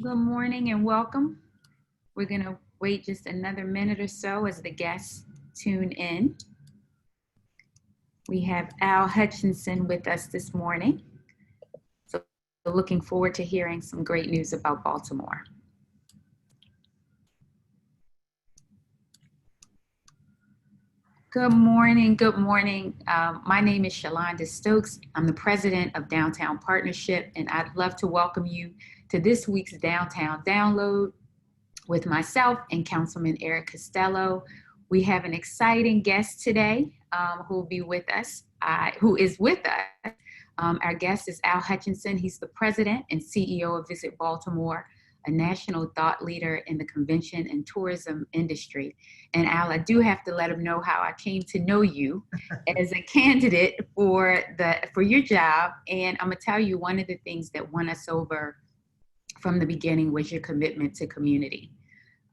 Good morning and welcome. We're going to wait just another minute or so as the guests tune in. We have Al Hutchinson with us this morning. So looking forward to hearing some great news about Baltimore. Good morning. Good morning. My name is Shalonda Stokes. I'm the president of Downtown Partnership, and I'd love to welcome you to this week's Downtown Download with myself and Councilman Eric Costello. We have an exciting guest today who will be with us, who is with us. Our guest is Al Hutchinson. He's the president and CEO of Visit Baltimore, a national thought leader in the convention and tourism industry. And Al, I do have to let him know how I came to know you as a candidate for your job. And I'm gonna tell you, one of the things that won us over from the beginning was your commitment to community.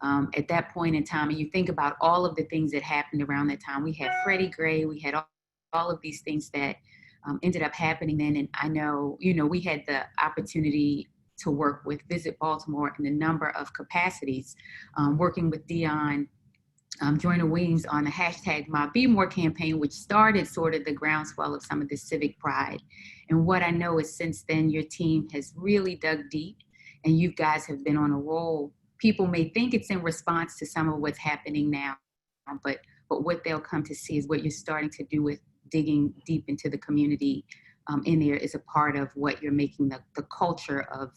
At that point in time, and you think about all of the things that happened around that time, we had Freddie Gray, we had all of these things that ended up happening then. And I know, we had the opportunity to work with Visit Baltimore in a number of capacities, working with Dion Joyner Williams on the hashtag My Be More campaign, which started sort of the groundswell of some of the civic pride. And what I know is since then, your team has really dug deep and you guys have been on a roll. People may think it's in response to some of what's happening now, but what they'll come to see is what you're starting to do with digging deep into the community in there is a part of what you're making the culture of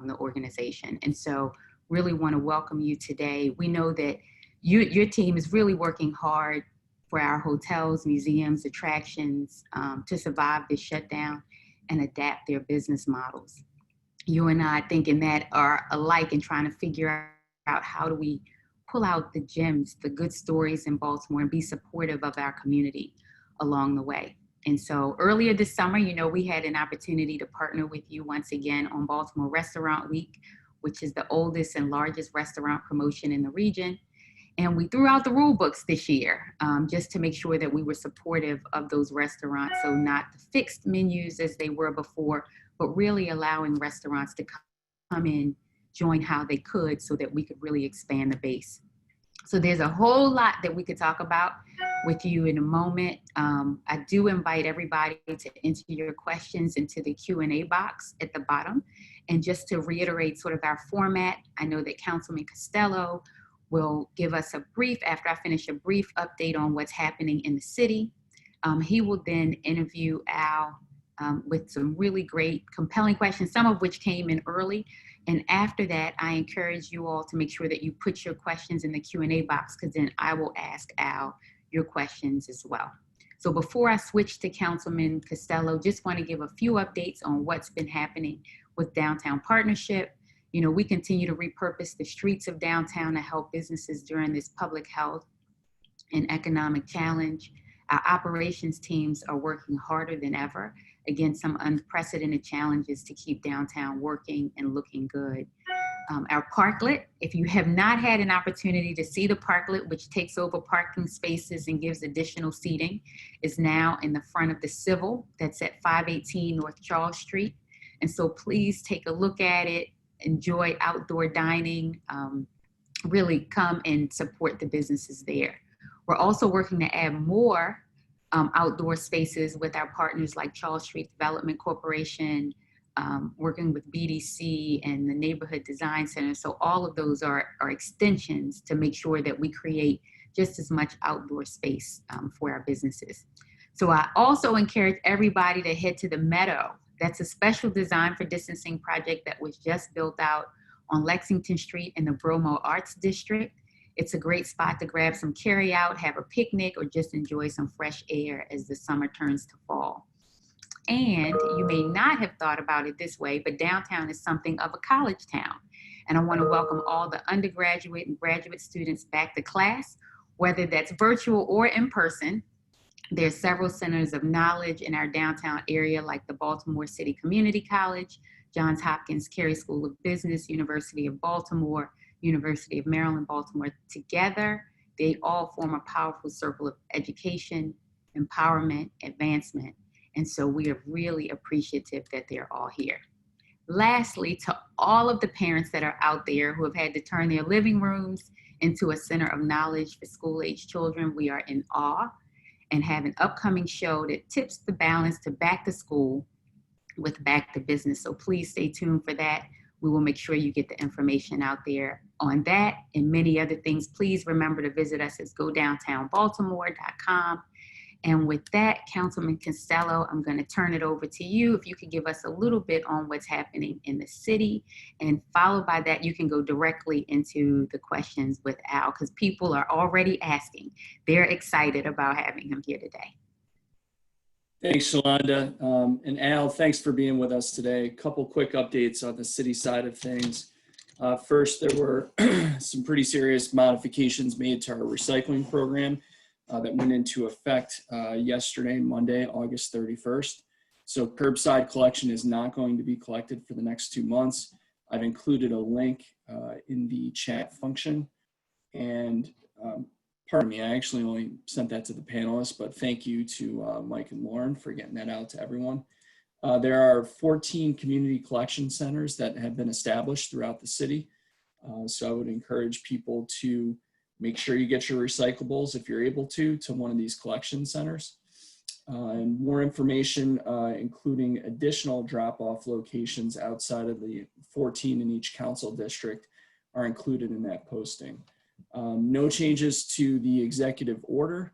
the organization. And so really want to welcome you today. We know that your team is really working hard for our hotels, museums, attractions to survive this shutdown and adapt their business models. You and I thinking that are alike in trying to figure out how do we pull out the gems, the good stories in Baltimore and be supportive of our community along the way. And so earlier this summer, we had an opportunity to partner with you once again on Baltimore Restaurant Week, which is the oldest and largest restaurant promotion in the region. And we threw out the rule books this year just to make sure that we were supportive of those restaurants. So not the fixed menus as they were before, but really allowing restaurants to come in, join how they could so that we could really expand the base. So there's a whole lot that we could talk about with you in a moment. I do invite everybody to enter your questions into the Q&A box at the bottom. And just to reiterate sort of our format, I know that Councilman Costello will give us after I finish a brief update on what's happening in the city. He will then interview Al with some really great, compelling questions, some of which came in early. And after that, I encourage you all to make sure that you put your questions in the Q&A box, because then I will ask Al your questions as well. So before I switch to Councilman Costello, just want to give a few updates on what's been happening with Downtown Partnership. We continue to repurpose the streets of downtown to help businesses during this public health and economic challenge. Our operations teams are working harder than ever against some unprecedented challenges to keep downtown working and looking good. Our parklet, if you have not had an opportunity to see the parklet, which takes over parking spaces and gives additional seating, is now in the front of the Civil that's at 518 North Charles Street. And so please take a look at it, enjoy outdoor dining, really come and support the businesses there. We're also working to add more outdoor spaces with our partners like Charles Street Development Corporation, working with BDC and the Neighborhood Design Center. So all of those are extensions to make sure that we create just as much outdoor space for our businesses. So I also encourage everybody to head to the Meadow. That's a special design for distancing project that was just built out on Lexington Street in the Bromo Arts District. It's a great spot to grab some carry out, have a picnic, or just enjoy some fresh air as the summer turns to fall. And you may not have thought about it this way, but downtown is something of a college town. And I want to welcome all the undergraduate and graduate students back to class, whether that's virtual or in person. There's several centers of knowledge in our downtown area, like the Baltimore City Community College, Johns Hopkins Carey School of Business, University of Baltimore, University of Maryland, Baltimore. Together, they all form a powerful circle of education, empowerment, advancement. And so we are really appreciative that they're all here. Lastly, to all of the parents that are out there who have had to turn their living rooms into a center of knowledge for school-age children, we are in awe and have an upcoming show that tips the balance to back to school with back to business. So please stay tuned for that. We will make sure you get the information out there on that and many other things. Please remember to visit us at godowntownbaltimore.com. And with that, Councilman Costello, I'm going to turn it over to you. If you could give us a little bit on what's happening in the city, and followed by that, you can go directly into the questions with Al, because people are already asking. They're excited about having him here today. Thanks, Shalonda. And Al, thanks for being with us today. A couple quick updates on the city side of things. First, there were some pretty serious modifications made to our recycling program that went into effect yesterday, Monday, August 31st. So curbside collection is not going to be collected for the next 2 months. I've included a link in the chat function. And pardon me, I actually only sent that to the panelists, but thank you to Mike and Lauren for getting that out to everyone. There are 14 community collection centers that have been established throughout the city. So I would encourage people to make sure you get your recyclables, if you're able to one of these collection centers. And more information, including additional drop-off locations outside of the 14 in each council district, are included in that posting. No changes to the executive order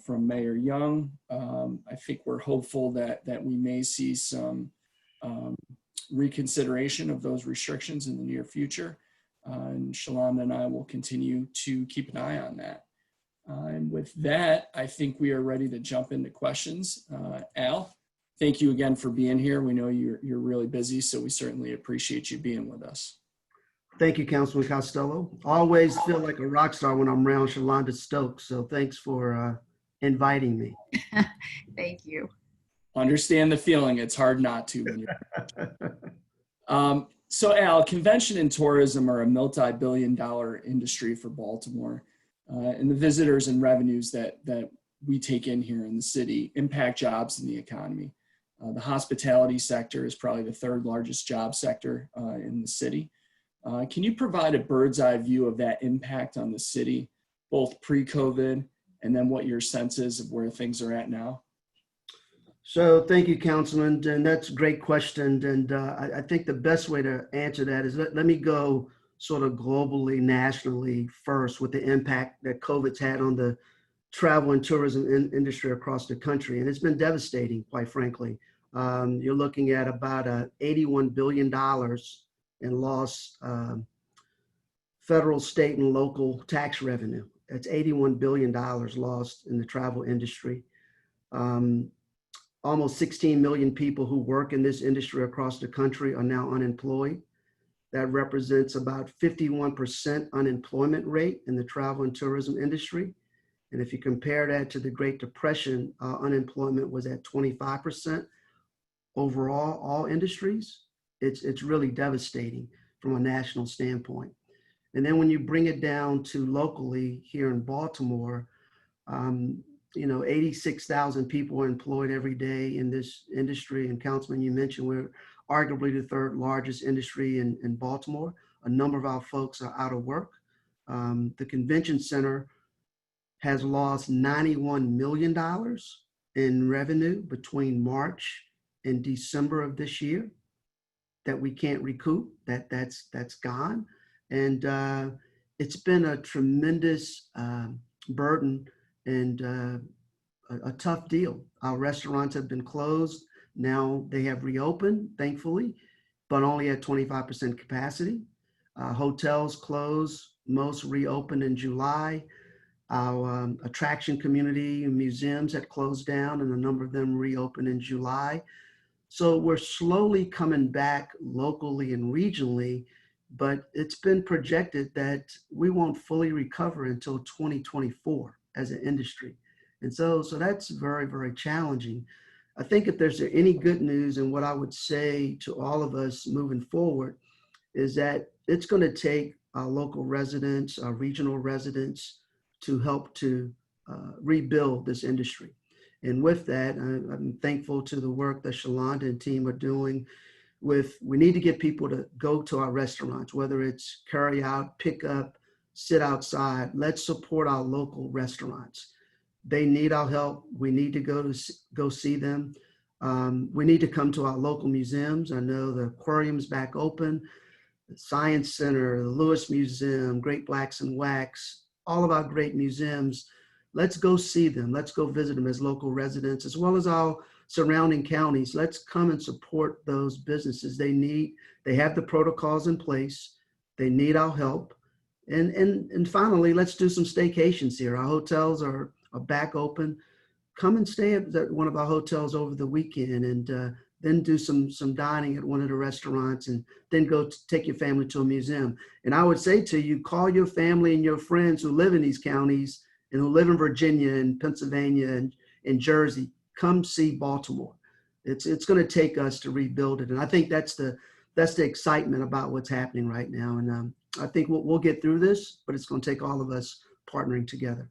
from Mayor Young. I think we're hopeful that we may see some reconsideration of those restrictions in the near future. And Shalonda and I will continue to keep an eye on that. And with that, I think we are ready to jump into questions. Al, thank you again for being here. We know you're really busy, so we certainly appreciate you being with us. Thank you, Councilman Costello. Always feel like a rock star when I'm around Shalonda Stokes, so thanks for inviting me. Thank you. Understand the feeling. It's hard not to when you're So Al, convention and tourism are a multi-billion-dollar industry for Baltimore, and the visitors and revenues that we take in here in the city impact jobs in the economy. The hospitality sector is probably the third largest job sector in the city. Can you provide a bird's eye view of that impact on the city, both pre-COVID and then what your sense is of where things are at now? So thank you, Councilman, and that's a great question. And I think the best way to answer that is let me go sort of globally, nationally first with the impact that COVID's had on the travel and tourism industry across the country. And it's been devastating, quite frankly. You're looking at about $81 billion in lost federal, state, and local tax revenue. That's $81 billion lost in the travel industry. Almost 16 million people who work in this industry across the country are now unemployed. That represents about 51% unemployment rate in the travel and tourism industry. And if you compare that to the Great Depression, unemployment was at 25% overall, all industries. It's really devastating from a national standpoint. And then when you bring it down to locally here in Baltimore, 86,000 people are employed every day in this industry. And Councilman, you mentioned we're arguably the third largest industry in Baltimore. A number of our folks are out of work. The convention center has lost $91 million in revenue between March and December of this year that we can't recoup. That's gone. And it's been a tremendous burden and a tough deal. Our restaurants have been closed. Now they have reopened, thankfully, but only at 25% capacity. Hotels closed, most reopened in July. Our attraction community and museums had closed down, and a number of them reopened in July. So we're slowly coming back locally and regionally, but it's been projected that we won't fully recover until 2024 as an industry. And so that's very, very challenging. I think if there's any good news, and what I would say to all of us moving forward is that it's going to take our local residents, our regional residents, to help to rebuild this industry. And with that, I'm thankful to the work that Shalonda and team are doing we need to get people to go to our restaurants, whether it's carry out, pick up, sit outside. Let's support our local restaurants. They need our help. We need to go see them. We need to come to our local museums. I know the aquarium's back open, the Science Center, the Lewis Museum, Great Blacks and Wax, all of our great museums. Let's go see them. Let's go visit them as local residents, as well as our surrounding counties. Let's come and support those businesses. They have the protocols in place. They need our help. And finally, let's do some staycations here. Our hotels are back open. Come and stay at one of our hotels over the weekend, and then do some dining at one of the restaurants, and then go take your family to a museum. And I would say to you, call your family and your friends who live in these counties and who live in Virginia and Pennsylvania and Jersey. Come see Baltimore. It's going to take us to rebuild it. And I think that's the excitement about what's happening right now. And I think we'll get through this, but it's going to take all of us partnering together.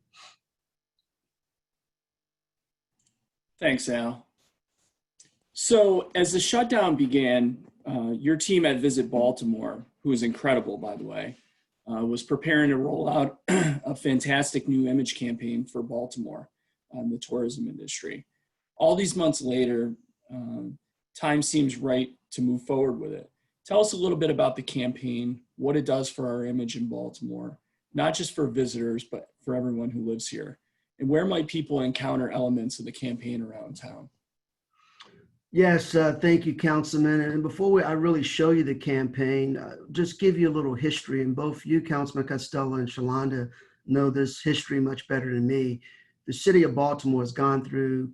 Thanks, Al. So as the shutdown began, your team at Visit Baltimore, who is incredible, by the way, was preparing to roll out a fantastic new image campaign for Baltimore on the tourism industry. All these months later, time seems right to move forward with it. Tell us a little bit about the campaign, what it does for our image in Baltimore, not just for visitors, but for everyone who lives here. And where might people encounter elements of the campaign around town? Yes, thank you, Councilman. And before I really show you the campaign, just give you a little history. And both you, Councilman Costello and Shalonda, know this history much better than me. The city of Baltimore has gone through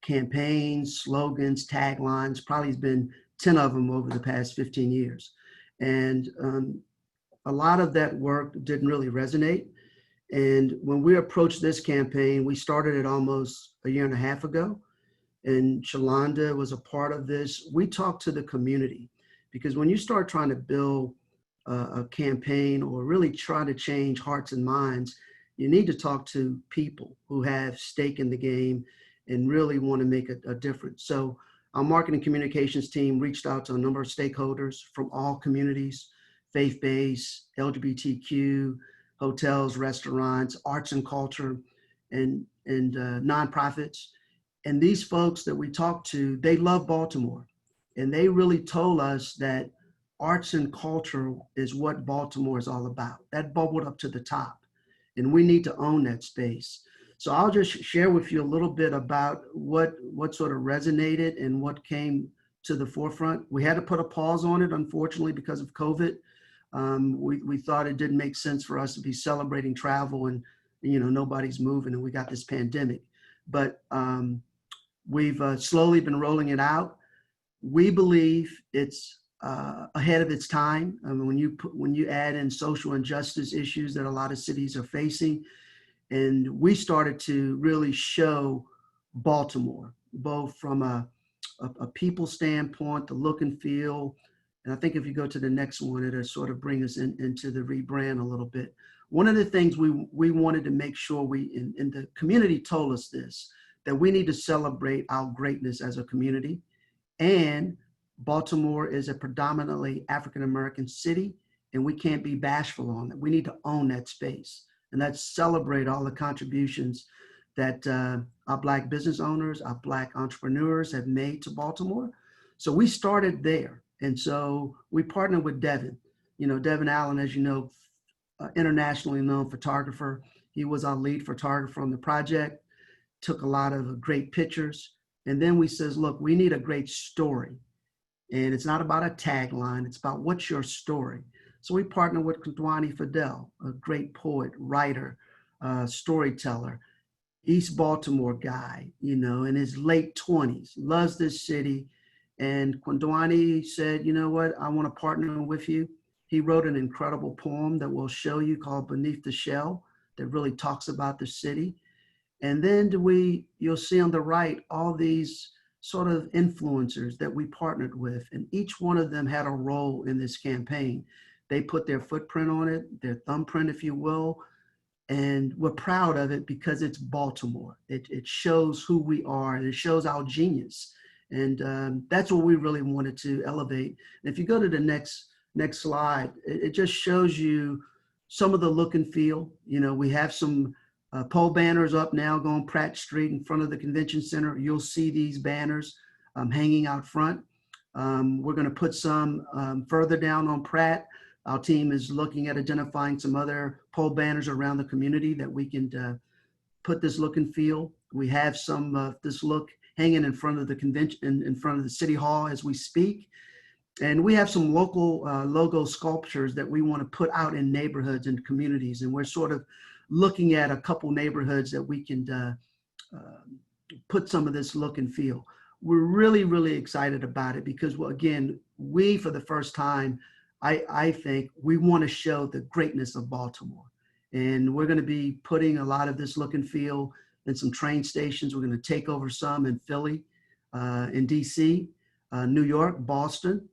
campaigns, slogans, taglines, probably has been 10 of them over the past 15 years. And a lot of that work didn't really resonate. And when we approached this campaign, we started it almost a year and a half ago. And Shalonda was a part of this. We talked to the community, because when you start trying to build a campaign or really try to change hearts and minds, you need to talk to people who have stake in the game and really want to make a difference. So our marketing communications team reached out to a number of stakeholders from all communities, faith-based, LGBTQ, hotels, restaurants, arts and culture, and nonprofits. And these folks that we talked to, they love Baltimore. And they really told us that arts and culture is what Baltimore is all about. That bubbled up to the top. And we need to own that space. So I'll just share with you a little bit about what sort of resonated and what came to the forefront. We had to put a pause on it, unfortunately, because of COVID. We thought it didn't make sense for us to be celebrating travel and nobody's moving, and we got this pandemic. But we've slowly been rolling it out. We believe it's ahead of its time. I mean, when you add in social injustice issues that a lot of cities are facing, and we started to really show Baltimore, both from a people standpoint, the look and feel. And I think if you go to the next one, it'll sort of bring us into the rebrand a little bit. One of the things we wanted to make sure and the community told us this, that we need to celebrate our greatness as a community. And Baltimore is a predominantly African-American city, and we can't be bashful on it. We need to own that space. And let's celebrate all the contributions that our Black business owners, our Black entrepreneurs have made to Baltimore. So we started there. And so we partnered with Devin. Devin Allen, as you know, internationally known photographer. He was our lead photographer on the project, took a lot of great pictures. And then we says, look, we need a great story. And it's not about a tagline, it's about what's your story. So we partnered with Kondwani Fidel, a great poet, writer, storyteller, East Baltimore guy, in his late 20s, loves this city. And Kondwani said, you know what, I want to partner with you. He wrote an incredible poem that we'll show you called Beneath the Shell that really talks about the city. And then you'll see on the right, all these sort of influencers that we partnered with, and each one of them had a role in this campaign. They put their footprint on it, their thumbprint, if you will, and we're proud of it because it's Baltimore. It shows who we are, and it shows our genius. And that's what we really wanted to elevate. And if you go to the next slide, it just shows you some of the look and feel. You know, we have some pole banners up now going Pratt Street in front of the convention center. You'll see these banners hanging out front. We're going to put some further down on Pratt. Our team is looking at identifying some other pole banners around the community that we can put this look and feel. We have some of this look hanging in front of the convention, in front of the city hall as we speak. And we have some local logo sculptures that we want to put out in neighborhoods and communities. And we're sort of looking at a couple neighborhoods that we can put some of this look and feel. We're really, really excited about it because, well, again, we, for the first time, I think we want to show the greatness of Baltimore. And we're going to be putting a lot of this look and feel in some train stations. We're going to take over some in Philly, in DC, New York, Boston,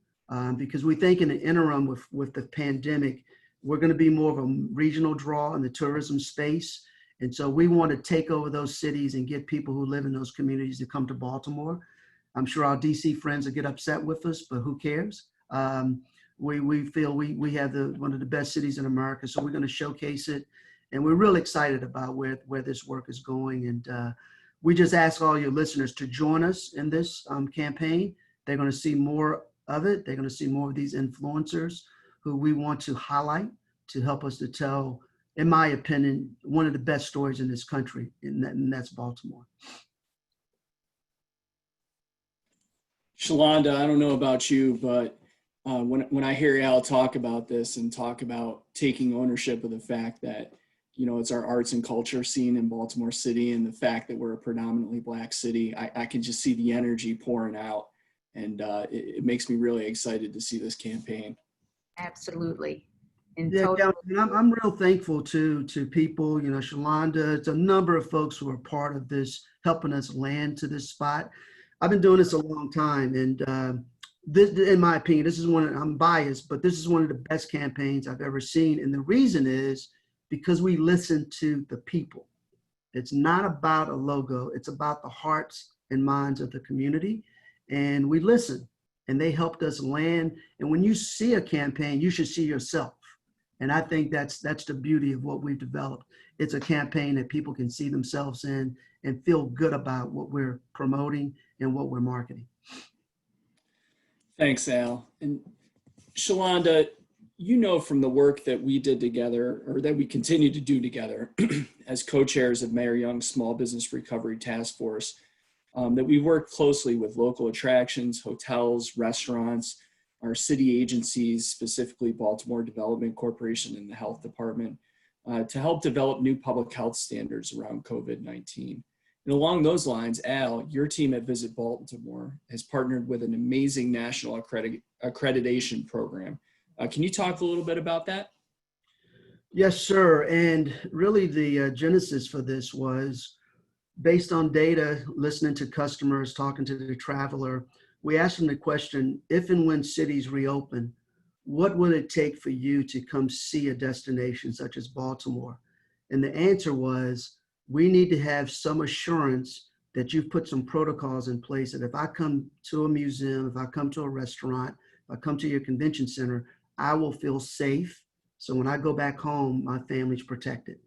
because we think in the interim with the pandemic, we're going to be more of a regional draw in the tourism space. And so we want to take over those cities and get people who live in those communities to come to Baltimore. I'm sure our DC friends will get upset with us, but who cares? We feel we have one of the best cities in America, so we're going to showcase it. And we're really excited about where this work is going. And we just ask all your listeners to join us in this campaign. They're going to see more of it. They're going to see more of these influencers who we want to highlight to help us to tell, in my opinion, one of the best stories in this country, and that's Baltimore. Shalonda, I don't know about you, but when I hear Al talk about this and talk about taking ownership of the fact that, you know, it's our arts and culture scene in Baltimore City and the fact that we're a predominantly Black city, I can just see the energy pouring out, and it makes me really excited to see this campaign. Absolutely. Yeah, I'm real thankful to people, you know, Shalonda, it's a number of folks who are part of this, helping us land to this spot. I've been doing this a long time, and this, in my opinion, this is I'm biased, but this is one of the best campaigns I've ever seen. And the reason is because we listen to the people. It's not about a logo. It's about the hearts and minds of the community. And we listen, and they helped us land. And when you see a campaign, you should see yourself. And I think that's the beauty of what we've developed. It's a campaign that people can see themselves in and feel good about what we're promoting and what we're marketing. Thanks, Al. And Shalonda, you know, from the work that we did together, or that we continue to do together as co-chairs of Mayor Young's Small Business Recovery Task Force, that we work closely with local attractions, hotels, restaurants, our city agencies, specifically Baltimore Development Corporation and the Health Department, to help develop new public health standards around COVID-19. And along those lines, Al, your team at Visit Baltimore has partnered with an amazing national accreditation program. Can you talk a little bit about that? Yes, sir. And really the genesis for this was based on data, listening to customers, talking to the traveler. We asked them the question, if and when cities reopen, what will it take for you to come see a destination such as Baltimore? And the answer was, we need to have some assurance that you've put some protocols in place that if I come to a museum, if I come to a restaurant, if I come to your convention center, I will feel safe. So when I go back home, my family's protected.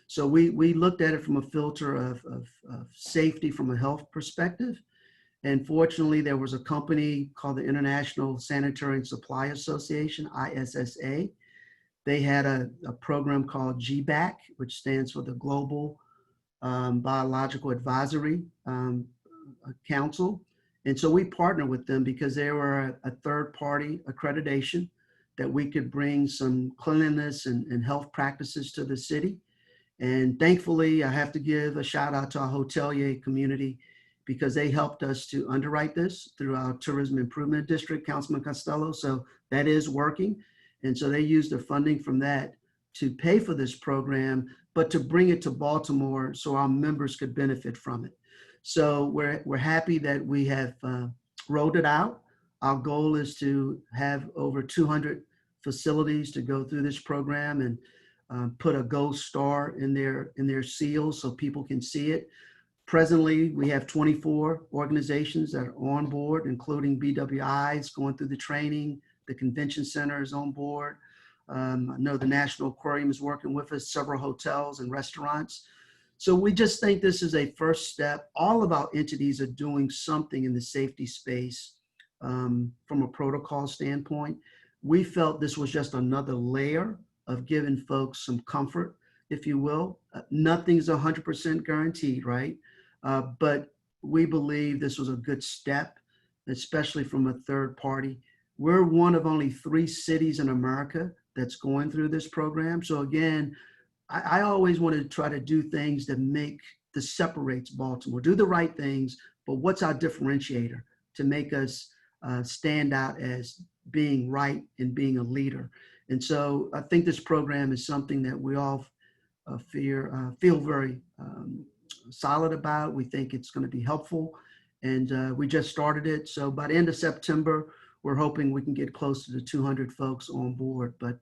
So we looked at it from a filter of safety from a health perspective. And fortunately, there was a company called the International Sanitary and Supply Association, ISSA. They had a program called GBAC, which stands for the Global Biological Advisory Council. And so we partnered with them because they were a third-party accreditation that we could bring some cleanliness and health practices to the city. And thankfully, I have to give a shout out to our hotelier community because they helped us to underwrite this through our Tourism Improvement District, Councilman Costello. So that is working. And so they used the funding from that to pay for this program, but to bring it to Baltimore so our members could benefit from it. So we're happy that we have rolled it out. Our goal is to have over 200 facilities to go through this program and put a gold star in their seals so people can see it. Presently, we have 24 organizations that are on board, including BWIs going through the training. The convention center is on board. I know the National Aquarium is working with us, several hotels and restaurants. So we just think this is a first step. All of our entities are doing something in the safety space from a protocol standpoint. We felt this was just another layer of giving folks some comfort, if you will. Nothing's 100% guaranteed, right? But we believe this was a good step, especially from a third party. We're one of only 3 cities in America that's going through this program. So again, I always want to try to do things that separates Baltimore. Do the right things, but what's our differentiator to make us stand out as being right and being a leader? And so I think this program is something that we all feel very solid about. We think it's going to be helpful, and we just started it. So by the end of September, we're hoping we can get closer to 200 folks on board. But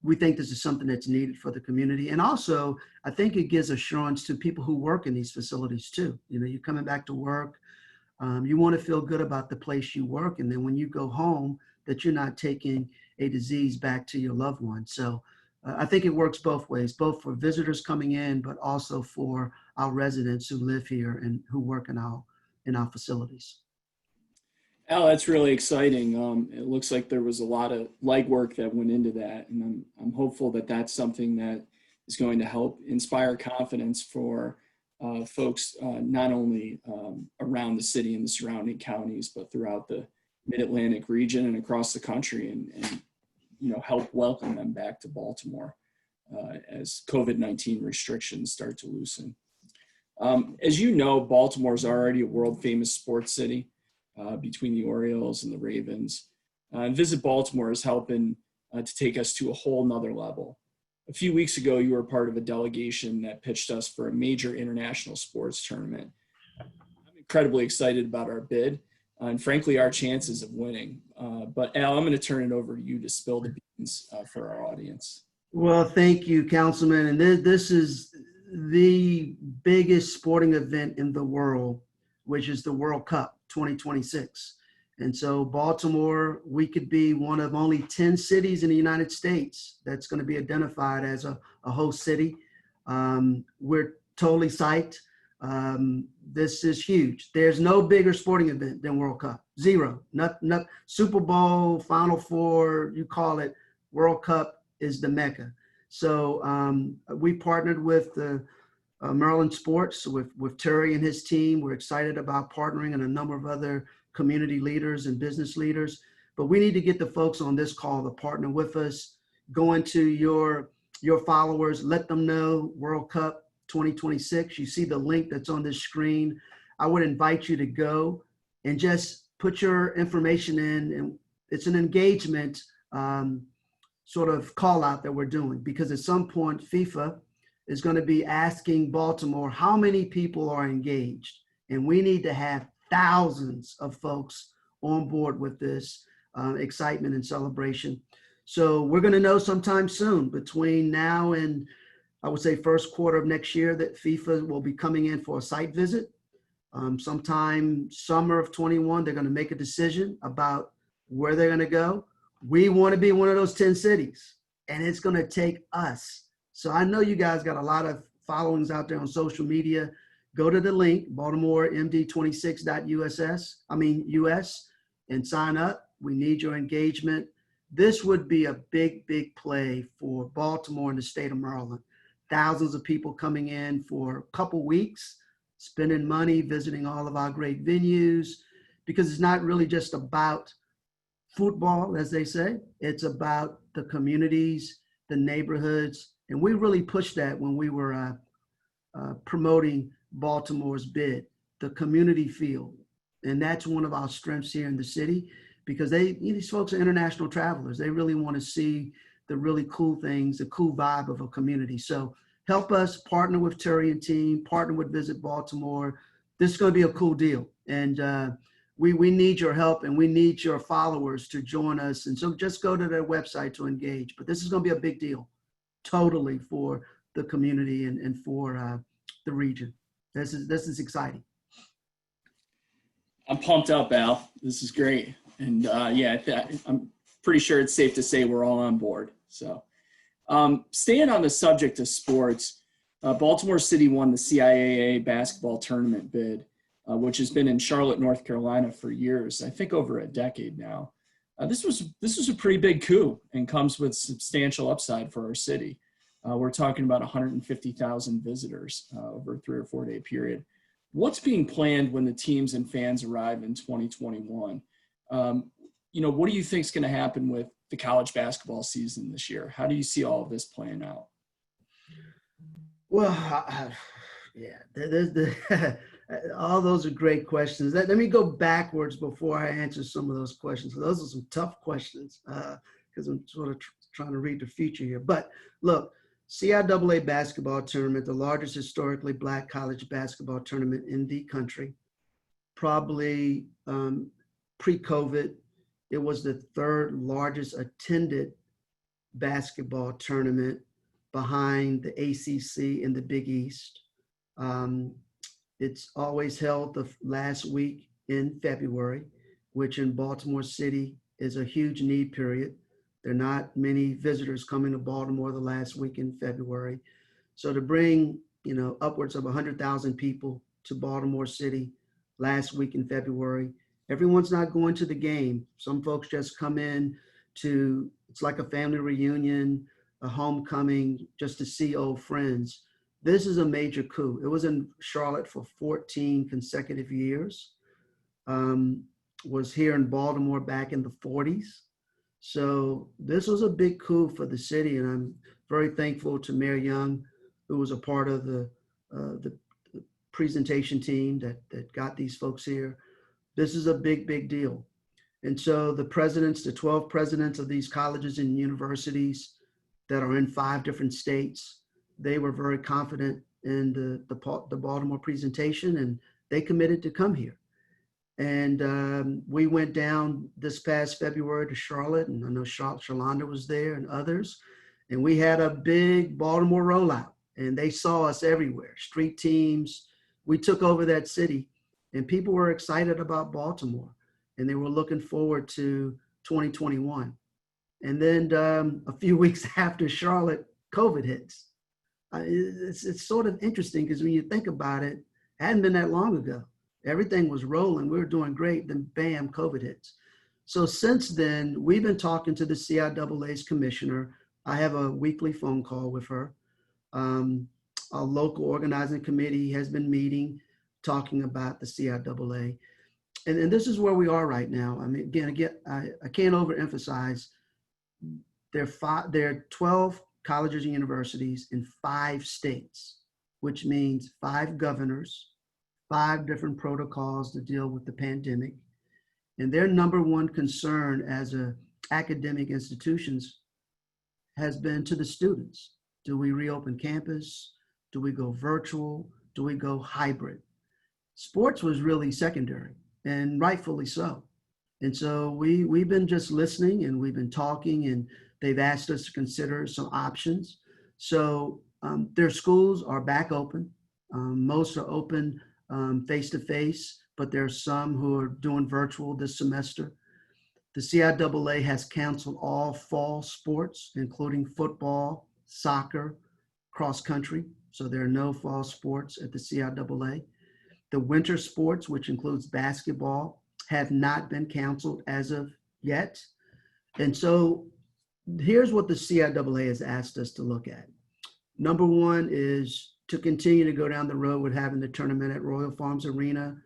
we think this is something that's needed for the community. And also, I think it gives assurance to people who work in these facilities too. You know, you're coming back to work. You want to feel good about the place you work. And then when you go home, that you're not taking a disease back to your loved one. So I think it works both ways, both for visitors coming in, but also for our residents who live here and who work in our facilities. Al, that's really exciting. It looks like there was a lot of legwork that went into that, and I'm hopeful that that's something that is going to help inspire confidence for folks not only around the city and the surrounding counties, but throughout the Mid-Atlantic region and across the country, and help welcome them back to Baltimore as COVID-19 restrictions start to loosen. As you know, Baltimore is already a world-famous sports city. Between the Orioles and the Ravens. And Visit Baltimore is helping to take us to a whole nother level. A few weeks ago, you were part of a delegation that pitched us for a major international sports tournament. I'm incredibly excited about our bid and frankly, our chances of winning. But Al, I'm going to turn it over to you to spill the beans for our audience. Well, thank you, Councilman. And this is the biggest sporting event in the world, which is the World Cup 2026. And so Baltimore, we could be one of only 10 cities in the United States that's going to be identified as a host city. We're totally psyched. This is huge. There's no bigger sporting event than World Cup. Zero. Not Super Bowl, Final Four, you call it. World Cup is the mecca. So we partnered with the Maryland Sports with Terry and his team. We're excited about partnering and a number of other community leaders and business leaders. But we need to get the folks on this call to partner with us. Go into your followers, let them know World Cup 2026. You see the link that's on this screen. I would invite you to go and just put your information in. And it's an engagement sort of call out that we're doing, because at some point FIFA is going to be asking Baltimore how many people are engaged. And we need to have thousands of folks on board with this excitement and celebration. So we're going to know sometime soon, between now and I would say first quarter of next year, that FIFA will be coming in for a site visit. Sometime summer of 21, they're going to make a decision about where they're going to go. We want to be one of those 10 cities, and it's going to take us. So I know you guys got a lot of followings out there on social media. Go to the link, baltimoremd26.us, and sign up. We need your engagement. This would be a big, big play for Baltimore and the state of Maryland. Thousands of people coming in for a couple weeks, spending money, visiting all of our great venues, because it's not really just about football, as they say. It's about the communities, the neighborhoods. And we really pushed that when we were promoting Baltimore's bid, the community feel. And that's one of our strengths here in the city, because these folks are international travelers. They really want to see the really cool things, the cool vibe of a community. So help us partner with Terry and team, partner with Visit Baltimore. This is going to be a cool deal. And we need your help, and we need your followers to join us. And so just go to their website to engage. But this is going to be a big deal, totally, for the community and for the region. This is exciting. I'm pumped up, Al. This is great. And yeah, I'm pretty sure it's safe to say we're all on board. So staying on the subject of sports, Baltimore City won the CIAA basketball tournament bid, which has been in Charlotte, North Carolina for years, I think over a decade now. This was a pretty big coup and comes with substantial upside for our city. We're talking about 150,000 visitors over a 3 or 4 day period. What's being planned when the teams and fans arrive in 2021? What do you think is going to happen with the college basketball season this year? How do you see all of this playing out? Well, all those are great questions. Let me go backwards before I answer some of those questions. Those are some tough questions because I'm sort of trying to read the future here. But look, CIAA basketball tournament, the largest historically Black college basketball tournament in the country, probably pre-COVID, it was the third largest attended basketball tournament behind the ACC and the Big East. It's always held the last week in February, which in Baltimore City is a huge need period. There are not many visitors coming to Baltimore the last week in February. So to bring, upwards of 100,000 people to Baltimore City last week in February, everyone's not going to the game. Some folks just come in it's like a family reunion, a homecoming, just to see old friends. This is a major coup. It was in Charlotte for 14 consecutive years. Was here in Baltimore back in the 40s. So this was a big coup for the city, and I'm very thankful to Mayor Young, who was a part of the presentation team that got these folks here. This is a big, big deal. And so the 12 presidents of these colleges and universities that are in 5 different states, they were very confident in the Baltimore presentation, and they committed to come here. And we went down this past February to Charlotte, and I know Shalonda was there and others, and we had a big Baltimore rollout, and they saw us everywhere, street teams. We took over that city, and people were excited about Baltimore, and they were looking forward to 2021. And then a few weeks after Charlotte, COVID hits. It's sort of interesting because when you think about it, it hadn't been that long ago. Everything was rolling. We were doing great. Then bam, COVID hits. So since then, we've been talking to the CIAA's commissioner. I have a weekly phone call with her. Our local organizing committee has been meeting, talking about the CIAA. And this is where we are right now. I mean, again, I can't overemphasize. There are 12 colleges and universities in 5 states, which means 5 governors, 5 different protocols to deal with the pandemic. And their number one concern as academic institutions has been to the students. Do we reopen campus? Do we go virtual? Do we go hybrid? Sports was really secondary, and rightfully so. And so we've been just listening, and we've been talking, and they've asked us to consider some options. So their schools are back open. Most are open face-to-face, but there's some who are doing virtual this semester. The CIAA has canceled all fall sports, including football, soccer, cross country. So there are no fall sports at the CIAA. The winter sports, which includes basketball, have not been canceled as of yet. And so here's what the CIAA has asked us to look at. Number one is to continue to go down the road with having the tournament at Royal Farms Arena,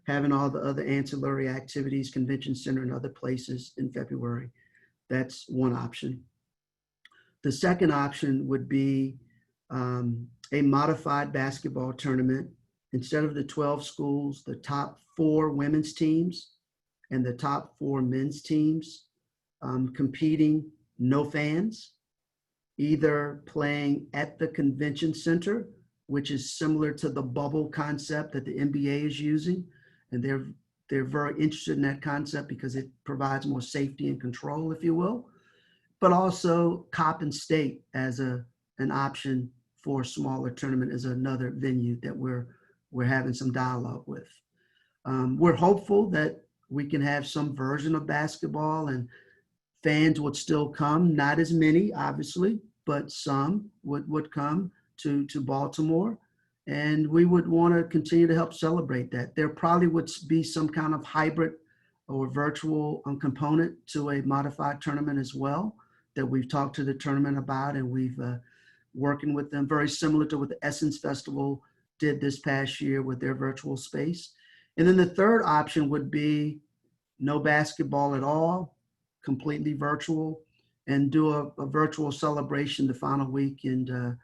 having all the other ancillary activities, convention center and other places in February. That's one option. The second option would be a modified basketball tournament. Instead of the 12 schools, the top 4 women's teams and the top 4 men's teams competing, no fans, either playing at the convention center, which is similar to the bubble concept that the NBA is using. And they're very interested in that concept because it provides more safety and control, if you will, but also Coppin State as an option for a smaller tournament is another venue that we're we're having some dialogue with. We're hopeful that we can have some version of basketball and fans would still come, not as many, obviously, but some would come to Baltimore. And we would want to continue to help celebrate that. There probably would be some kind of hybrid or virtual component to a modified tournament as well that we've talked to the tournament about, and we've working with them, very similar to what the Essence Festival did this past year with their virtual space. And then the third option would be no basketball at all, completely virtual, and do a virtual celebration the final week in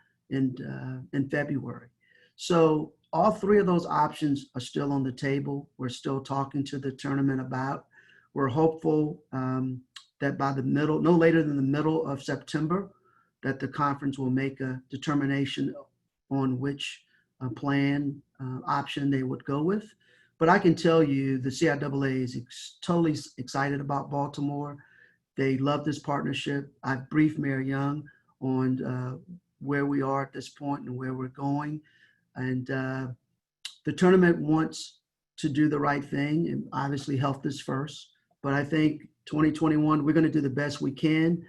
February. So all three of those options are still on the table. We're still talking to the tournament about. We're hopeful that by the middle, no later than the middle of September, that the conference will make a determination on which plan option they would go with. But I can tell you the CIAA is totally excited about Baltimore. They love this partnership. I've briefed Mayor Young on where we are at this point and where we're going. And the tournament wants to do the right thing, and obviously health is first. But I think 2021, we're going to do the best we can.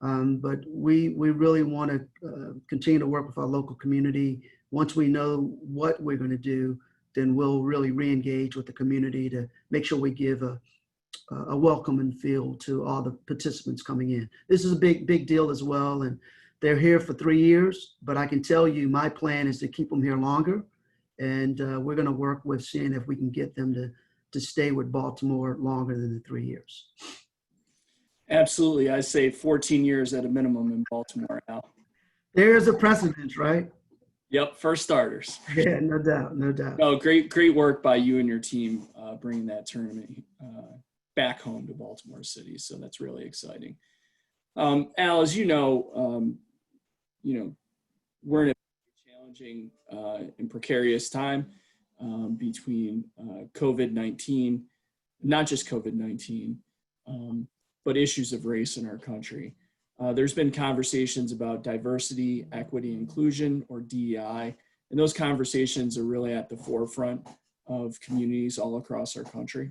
But we really want to continue to work with our local community. Once we know what we're going to do, then we'll really re-engage with the community to make sure we give a welcoming feel to all the participants coming in. This is a big deal as well, and they're here for 3 years, but I can tell you my plan is to keep them here longer, and we're going to work with seeing if we can get them to stay with Baltimore longer than the 3 years. Absolutely. I say 14 years at a minimum in Baltimore now. There's a precedent, right? Yep, for starters. Yeah, no doubt, no doubt. No, great work by you and your team bringing that tournament back home to Baltimore City. So that's really exciting. Al, as you know, we're in a challenging and precarious time between COVID-19, not just COVID-19, but issues of race in our country. There's been conversations about diversity, equity, inclusion, or DEI, and those conversations are really at the forefront of communities all across our country.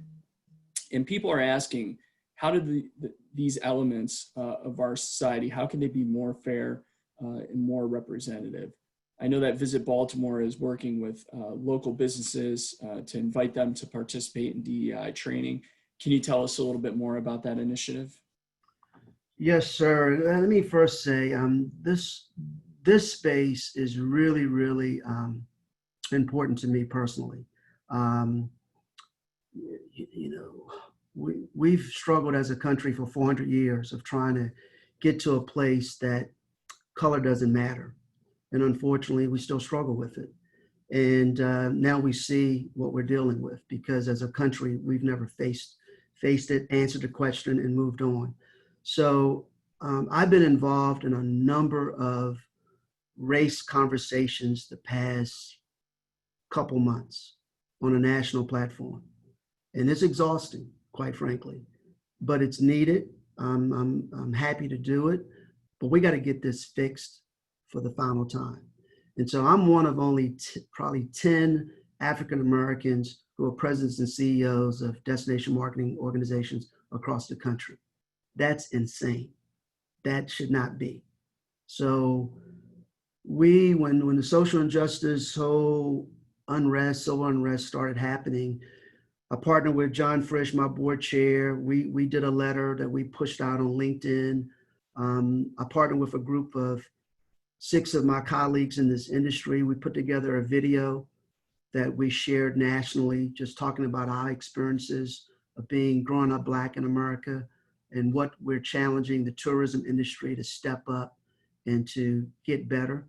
And people are asking, how do these elements of our society, how can they be more fair and more representative? I know that Visit Baltimore is working with local businesses to invite them to participate in DEI training. Can you tell us a little bit more about that initiative? Yes, sir. Let me first say this space is really, really important to me personally. We've struggled as a country for 400 years of trying to get to a place that color doesn't matter. And unfortunately, we still struggle with it. And now we see what we're dealing with, because as a country, we've never faced it, answered the question, and moved on. So I've been involved in a number of race conversations the past couple months on a national platform. And it's exhausting, quite frankly, but it's needed. I'm happy to do it, but we got to get this fixed for the final time. And so I'm one of only probably 10 African Americans who are presidents and CEOs of destination marketing organizations across the country. That's insane. That should not be. So when the social injustice, civil unrest started happening, I partnered with John Frisch, my board chair. We did a letter that we pushed out on LinkedIn. I partnered with a group of 6 of my colleagues in this industry. We put together a video that we shared nationally, just talking about our experiences of growing up Black in America and what we're challenging the tourism industry to step up and to get better.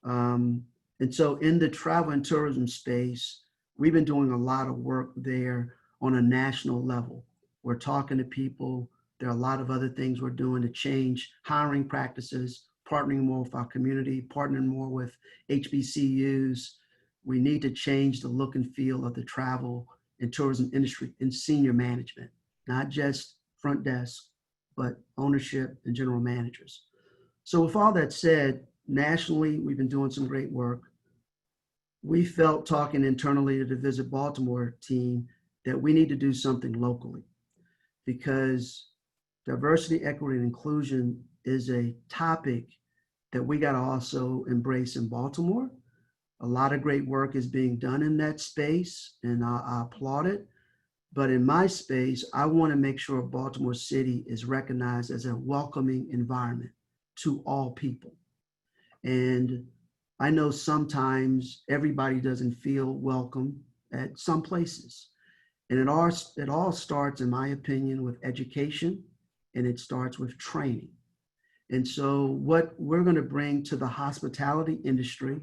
And so in the travel and tourism space, we've been doing a lot of work there on a national level. We're talking to people. There are a lot of other things we're doing to change hiring practices, partnering more with our community, partnering more with HBCUs. We need to change the look and feel of the travel and tourism industry in senior management, not just front desk, but ownership and general managers. So with all that said, nationally, we've been doing some great work. we felt, talking internally to the Visit Baltimore team, that we need to do something locally, because diversity, equity, and inclusion is a topic that we got to also embrace in Baltimore. A lot of great work is being done in that space, and I applaud it. But in my space, I want to make sure Baltimore City is recognized as a welcoming environment to all people. And I know sometimes everybody doesn't feel welcome at some places. And it all starts, in my opinion, with education, and it starts with training. And so what we're going to bring to the hospitality industry,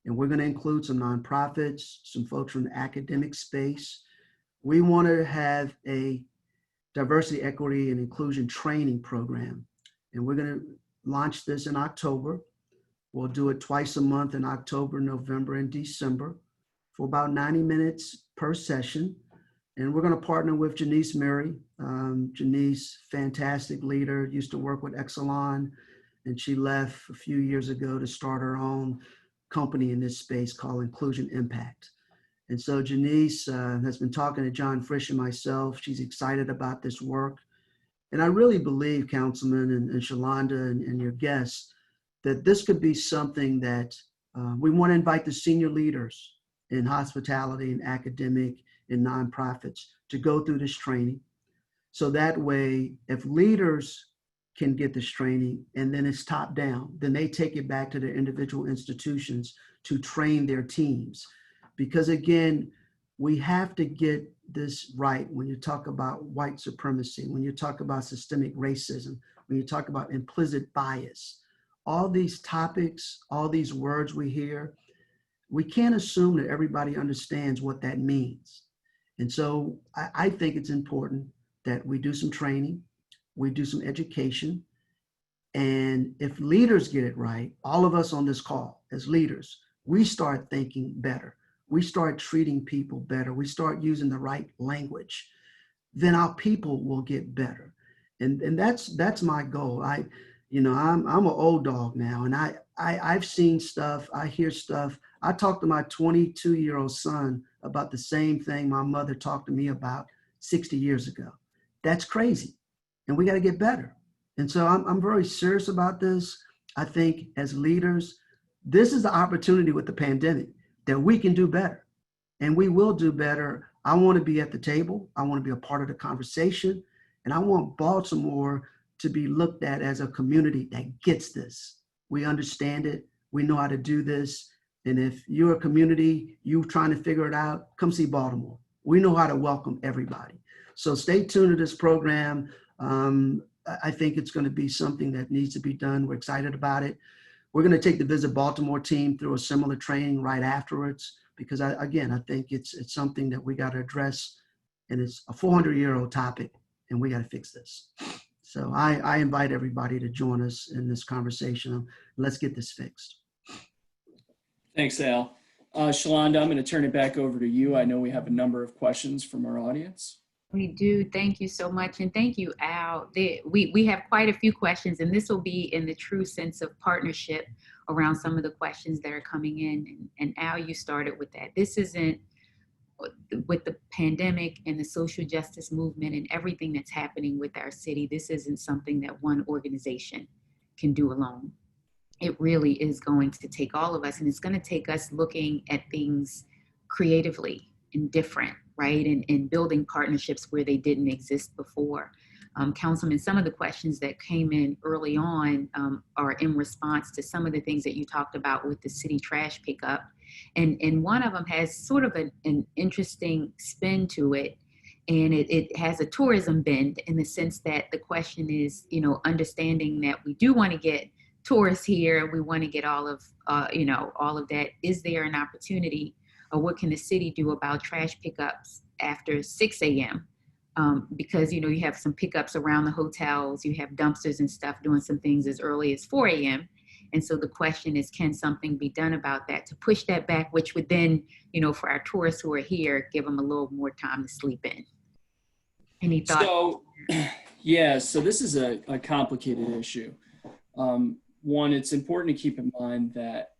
and we're going to include some nonprofits, some folks from the academic space, we want to have a diversity, equity, and inclusion training program. And we're going to launch this in October. We'll do it twice a month in October, November, and December for about 90 minutes per session. And we're going to partner with Janice Murray. Janice, fantastic leader, used to work with Exelon, and she left a few years ago to start her own company in this space called Inclusion Impact. And so Janice has been talking to John Frisch and myself. She's excited about this work. And I really believe, Councilman and Shalonda and your guests, that this could be something that we want to invite the senior leaders in hospitality and academic and nonprofits to go through this training. So that way, if leaders can get this training and then it's top down, then they take it back to their individual institutions to train their teams. Because again, we have to get this right when you talk about white supremacy, when you talk about systemic racism, when you talk about implicit bias. All these topics, all these words we hear, we can't assume that everybody understands what that means. And so I think it's important that we do some training, we do some education, and if leaders get it right, all of us on this call as leaders, we start thinking better. We start treating people better. We start using the right language, then our people will get better. And that's my goal. I'm an old dog now, and I've seen stuff, I hear stuff. I talked to my 22-year-old son about the same thing my mother talked to me about 60 years ago. That's crazy. And we got to get better. And so I'm very serious about this. I think as leaders, this is the opportunity with the pandemic that we can do better. And we will do better. I want to be at the table. I want to be a part of the conversation. And I want Baltimore to be looked at as a community that gets this. We understand it. We know how to do this. And if you're a community, you trying to figure it out, come see Baltimore. We know how to welcome everybody. So stay tuned to this program. I think it's going to be something that needs to be done. We're excited about it. We're going to take the Visit Baltimore team through a similar training right afterwards, because I think it's something that we got to address, and it's a 400-year-old topic, and we got to fix this. So I invite everybody to join us in this conversation. Let's get this fixed. Thanks, Al. Shalonda, I'm going to turn it back over to you. I know we have a number of questions from our audience. We do. Thank you so much. And thank you, Al. We have quite a few questions, and this will be in the true sense of partnership around some of the questions that are coming in. And Al, you started with that. This isn't, with the pandemic and the social justice movement and everything that's happening with our city, this isn't something that one organization can do alone. It really is going to take all of us, and it's going to take us looking at things creatively and different, right? And building partnerships where they didn't exist before. Councilman, some of the questions that came in early on are in response to some of the things that you talked about with the city trash pickup. And one of them has sort of an interesting spin to it. And it has a tourism bend, in the sense that the question is, understanding that we do want to get tourists here, we want to get all of that. Is there an opportunity, or what can the city do about trash pickups after 6 a.m.? Because, you have some pickups around the hotels, you have dumpsters and stuff doing some things as early as 4 a.m. And so the question is, can something be done about that to push that back, which would then, for our tourists who are here, give them a little more time to sleep in? Any thoughts? So this is a complicated issue. One, it's important to keep in mind that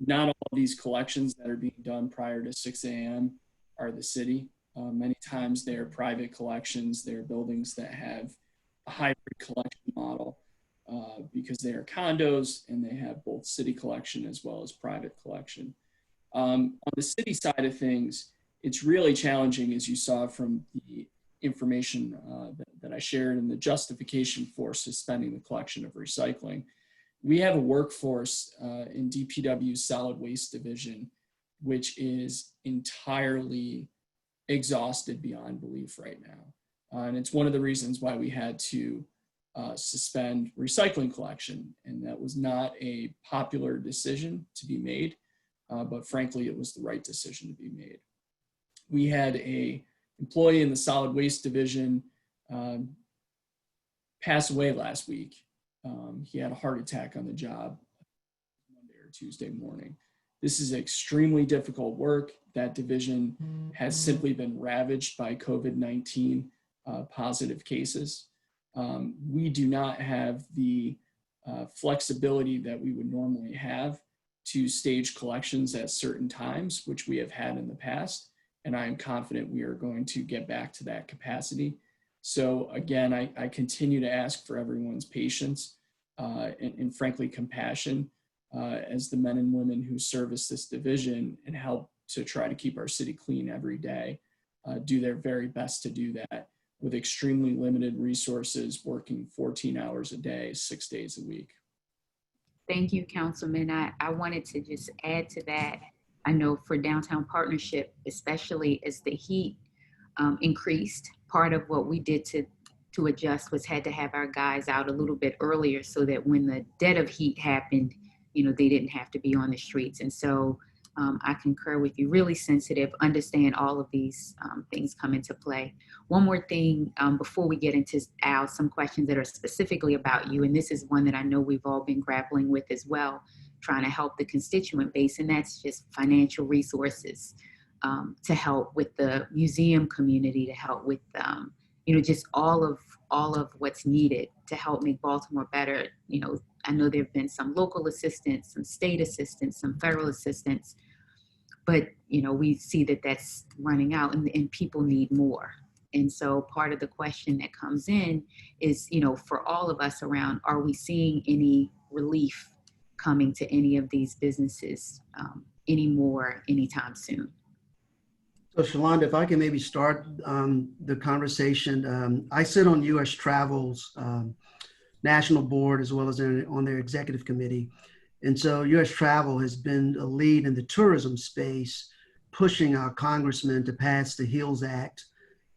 not all of these collections that are being done prior to 6 a.m. are the city. Many times they're private collections. They're buildings that have a hybrid collection model because they are condos and they have both city collection as well as private collection. On the city side of things, it's really challenging, as you saw from the information that I shared and the justification for suspending the collection of recycling. We have a workforce in DPW's solid waste division, which is entirely exhausted beyond belief right now. And it's one of the reasons why we had to suspend recycling collection. And that was not a popular decision to be made, but frankly, it was the right decision to be made. We had a employee in the solid waste division pass away last week. He had a heart attack on the job Monday or Tuesday morning. This is extremely difficult work. That division has simply been ravaged by COVID-19 positive cases. We do not have the flexibility that we would normally have to stage collections at certain times, which we have had in the past. And I am confident we are going to get back to that capacity. So again, I continue to ask for everyone's patience and frankly compassion as the men and women who service this division and help to try to keep our city clean every day do their very best to do that with extremely limited resources, working 14 hours a day, 6 days a week. Thank you, Councilman. I wanted to just add to that. I know for Downtown Partnership, especially as the heat increased, part of what we did to adjust was had to have our guys out a little bit earlier so that when the dead of heat happened, they didn't have to be on the streets. And so I concur with you, really sensitive, understand all of these things come into play. One more thing before we get into Al, some questions that are specifically about you, and this is one that I know we've all been grappling with as well, trying to help the constituent base, and that's just financial resources to help with the museum community, to help with just all of what's needed to help make Baltimore better. I know there have been some local assistance, some state assistance, some federal assistance, but we see that that's running out and people need more. And so part of the question that comes in is, for all of us around, are we seeing any relief coming to any of these businesses anymore anytime soon? So Shalonda, if I can maybe start the conversation. I sit on U.S. Travel's national board as well as on their executive committee. And so U.S. Travel has been a lead in the tourism space, pushing our congressman to pass the HEALS Act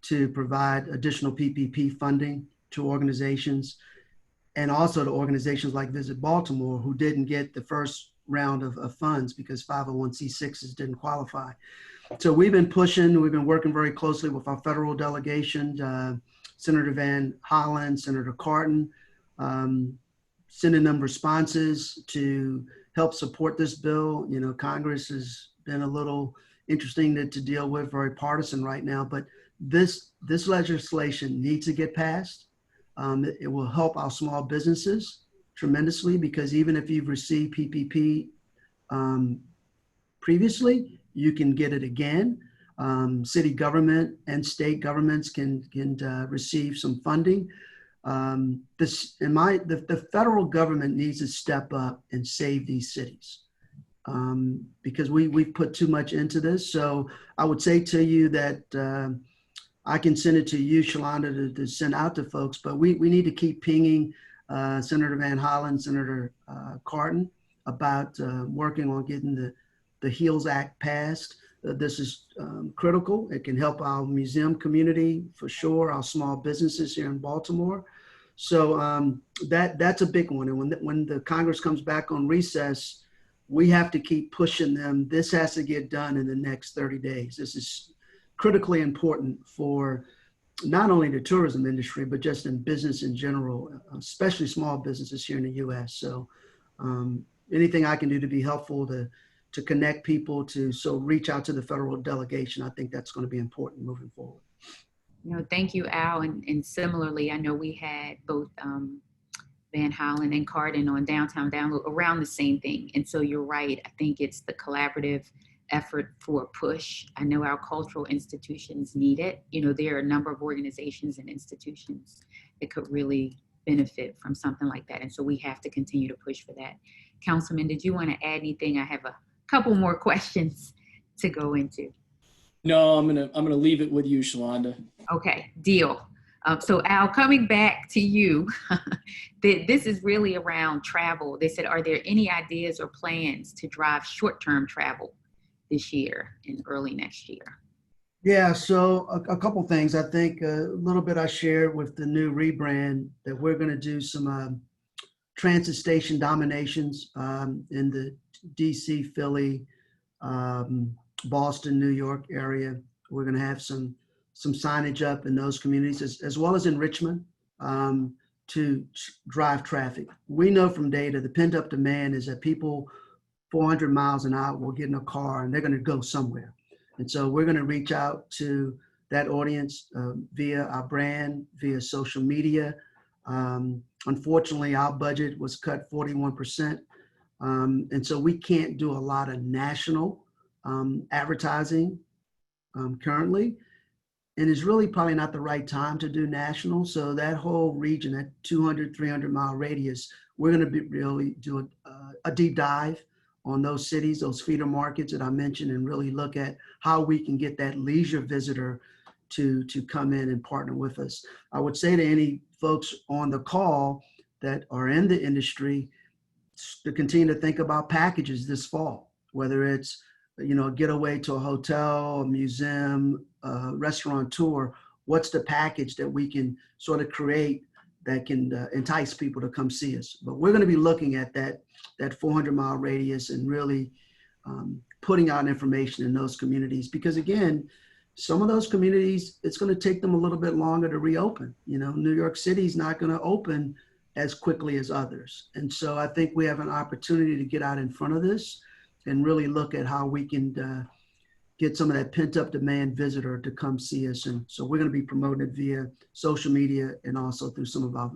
to provide additional PPP funding to organizations, and also to organizations like Visit Baltimore, who didn't get the first round of funds because 501c6s didn't qualify. So we've been working very closely with our federal delegation, Senator Van Hollen, Senator Cardin, sending them responses to help support this bill. Congress has been a little interesting to deal with, very partisan right now, but this legislation needs to get passed. It will help our small businesses tremendously, because even if you've received PPP previously, you can get it again. City government and state governments can receive some funding. The federal government needs to step up and save these cities because we've put too much into this. So I would say to you that I can send it to you, Shalonda, to send out to folks, but we need to keep pinging Senator Van Hollen, Senator Cardin about working on getting the HEALS Act passed. This is critical. It can help our museum community for sure, our small businesses here in Baltimore. So that's a big one. And when the Congress comes back on recess, we have to keep pushing them. This has to get done in the next 30 days. This is critically important for not only the tourism industry, but just in business in general, especially small businesses here in the U.S. So anything I can do to be helpful to connect people so reach out to the federal delegation, I think that's going to be important moving forward. Thank you, Al. And similarly, I know we had both Van Hollen and Cardin on Downtown Download around the same thing. And so you're right. I think it's the collaborative effort for a push. I know our cultural institutions need it. You know, there are a number of organizations and institutions that could really benefit from something like that. And so we have to continue to push for that. Councilman, did you want to add anything? I have a couple more questions to go into. No, I'm gonna leave it with you, Shalonda. Okay, deal. So Al, coming back to you, this is really around travel. They said, are there any ideas or plans to drive short-term travel this year and early next year? Yeah, so a couple things. I think a little bit I shared with the new rebrand that we're going to do some transit station dominations in the DC, Philly, Boston, New York area. We're going to have some signage up in those communities as well as in Richmond to drive traffic. We know from data the pent up demand is that people 400 miles an hour will get in a car and they're going to go somewhere. And so we're going to reach out to that audience via our brand, via social media. Unfortunately, our budget was cut 41%. And so we can't do a lot of national advertising currently. And it's really probably not the right time to do national. So that whole region, that 200, 300 mile radius, we're going to really do a deep dive on those cities, those feeder markets that I mentioned, and really look at how we can get that leisure visitor to come in and partner with us. I would say to any folks on the call that are in the industry to continue to think about packages this fall, whether it's, you know, getaway to a hotel, a museum, restaurant tour. What's the package that we can sort of create that can entice people to come see us? But we're going to be looking at that 400-mile radius and really putting out information in those communities, because again, some of those communities, it's going to take them a little bit longer to reopen. You know, New York City is not going to open as quickly as others. And so I think we have an opportunity to get out in front of this and really look at how we can get some of that pent up demand visitor to come see us. And so we're going to be promoting it via social media and also through some of our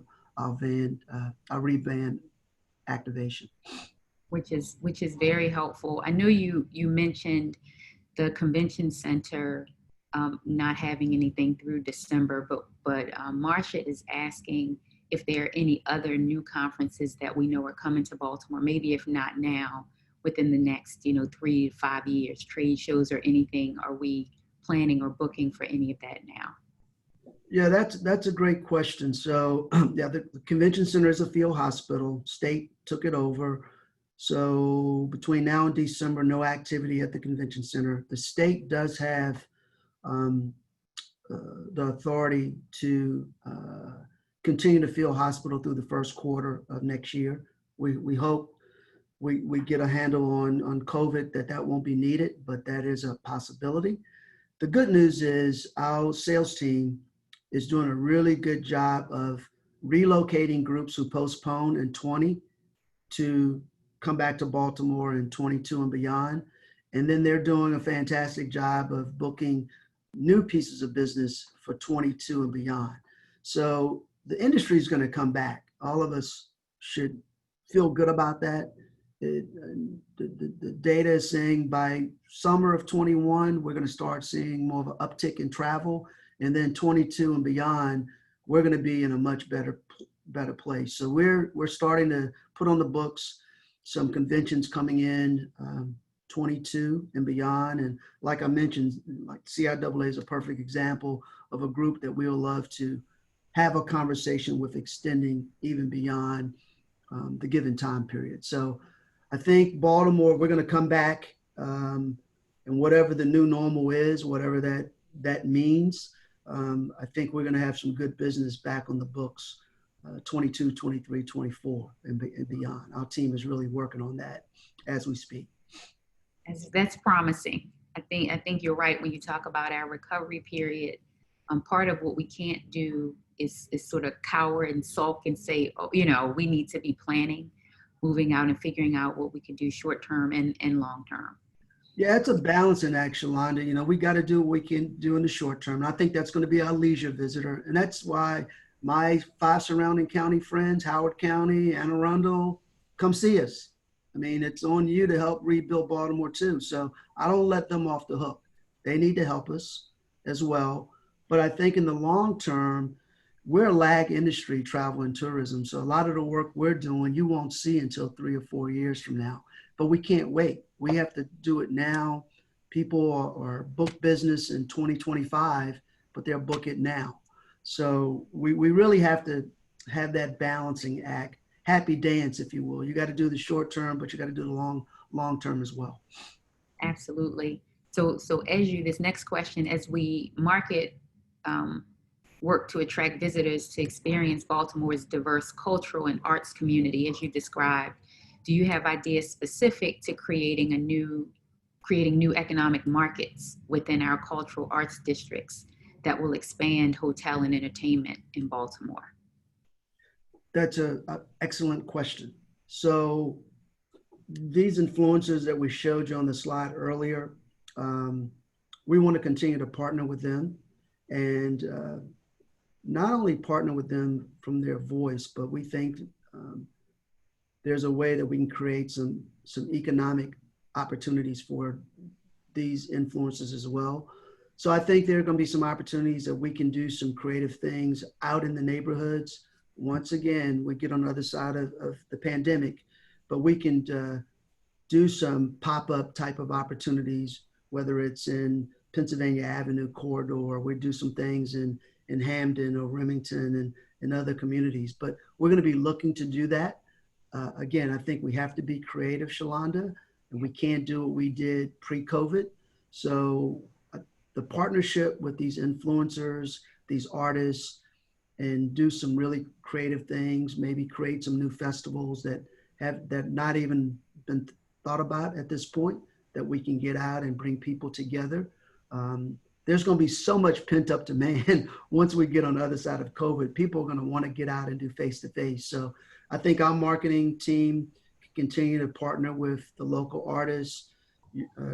rebrand activation. Which is very helpful. I know you mentioned the convention center not having anything through December, but Marcia is asking if there are any other new conferences that we know are coming to Baltimore, maybe if not now, within the next 3 to 5 years, trade shows or anything. Are we planning or booking for any of that now? Yeah, that's a great question. So yeah, the convention center is a field hospital. State took it over. So between now and December, no activity at the convention center. The state does have the authority to continue to field hospital through the first quarter of next year. We hope we get a handle on COVID that won't be needed, but that is a possibility. The good news is our sales team is doing a really good job of relocating groups who postponed in 20 to come back to Baltimore in 22 and beyond. And then they're doing a fantastic job of booking new pieces of business for 22 and beyond. So the industry is going to come back. All of us should feel good about that. The data is saying by summer of 21, we're going to start seeing more of an uptick in travel. And then 22 and beyond, we're going to be in a much better place. So we're starting to put on the books some conventions coming in 22 and beyond. And like I mentioned, like CIAA is a perfect example of a group that we'll love to have a conversation with, extending even beyond the given time period. So I think Baltimore, we're going to come back and whatever the new normal is, whatever that means, I think we're going to have some good business back on the books 22, 23, 24 and beyond. Our team is really working on that as we speak. That's promising. I think you're right when you talk about our recovery period. Part of what we can't do is sort of cower and sulk and say, oh, we need to be planning, moving out and figuring out what we can do short term and long term. Yeah, it's a balancing act, Shalonda. We got to do what we can do in the short term. And I think that's going to be our leisure visitor. And that's why my 5 surrounding county friends, Howard County, Anne Arundel, come see us. I mean, it's on you to help rebuild Baltimore too. So I don't let them off the hook. They need to help us as well. But I think in the long term, we're a lag industry, travel and tourism. So a lot of the work we're doing, you won't see until 3 or 4 years from now. But we can't wait. We have to do it now. People are book business in 2025, but they'll book it now. So we really have to have that balancing act, happy dance, if you will. You got to do the short term, but you got to do the long term as well. Absolutely. So this next question, as we market, work to attract visitors to experience Baltimore's diverse cultural and arts community, as you described, do you have ideas specific to creating new economic markets within our cultural arts districts that will expand hotel and entertainment in Baltimore? That's an excellent question. So these influencers that we showed you on the slide earlier, we want to continue to partner with them and not only partner with them from their voice, but we think there's a way that we can create some economic opportunities for these influencers as well. So I think there are going to be some opportunities that we can do some creative things out in the neighborhoods. Once again, we get on the other side of the pandemic, but we can do some pop-up type of opportunities, whether it's in Pennsylvania Avenue corridor, we do some things in Hamden or Remington and other communities, but we're going to be looking to do that. Again, I think we have to be creative, Shalonda, and we can't do what we did pre-COVID. So the partnership with these influencers, these artists, and do some really creative things, maybe create some new festivals that have not even been thought about at this point, that we can get out and bring people together. There's going to be so much pent up demand once we get on the other side of COVID. People are going to want to get out and do face-to-face. So I think our marketing team can continue to partner with the local artists,